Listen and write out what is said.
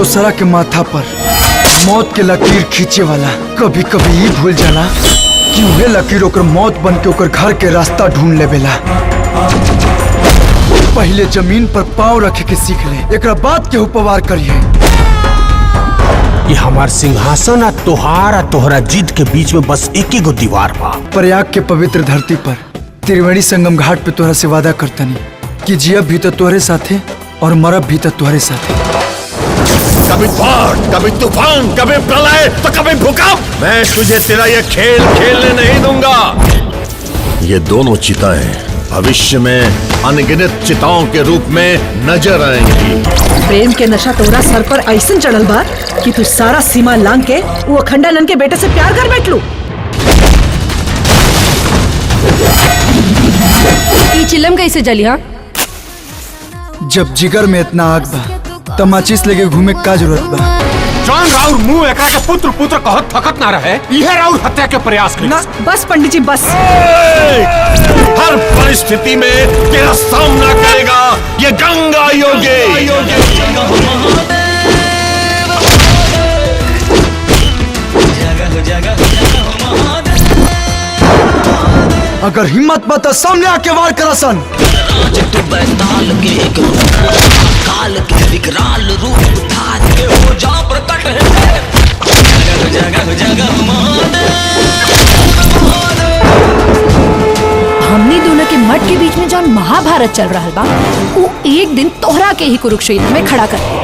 दोसरा के माथा पर मौत के लकीर खींचे वाला कभी कभी ही भूल जाला कि वह लकीर ओकर मौत बन के ओकर घर के रास्ता ढूंढ लेवेला। पहले जमीन पर पांव रखे के सीख ले, एक बाद के उपवार करिए। ये हमार सिंहासन आ तोहरा जिद के बीच में बस एक ही गो दीवार बा। प्रयाग के पवित्र धरती पर त्रिवेणी संगम घाट पे तोहरा से वादा करतनी कि जियब भी तो तोहरे साथे और मरब भी तो तोहरे साथे। कभी बाढ़, कभी तूफान, कभी प्रलय तो कभी भूकंप, मैं तुझे तेरा ये खेल खेलने नहीं दूंगा। ये दोनों चिताएं भविष्य में अनगिनत चिताओं के रूप में नजर आएंगी। प्रेम के नशा तोरा सर पर ऐसन चढ़ल बा कि तू सारा सीमा लांग के वो अखंडानंद के बेटे से प्यार कर बैठ लू। ये चिलम कैसे जली? हाँ, जब जिगर में इतना आग बा त माचिस लेके घूमे का जरूरत बा? जौन राउर मुंह एकरा के पुत्र पुत्र कहत थकत ना रहे, यह राउर हत्या के प्रयास करी। ना बस पंडित जी बस। हर परिस्थिति में तेरा सामना करेगा ये गंगा योगी। अगर हिम्मत बा तो सामने आके वार करा सन। काल के विकराल रूप धार के हो जा प्रकट है। हमने दोनों के मठ के बीच में जौन महाभारत चल रहा बा, वो एक दिन तोहरा के ही कुरुक्षेत्र में खड़ा कर।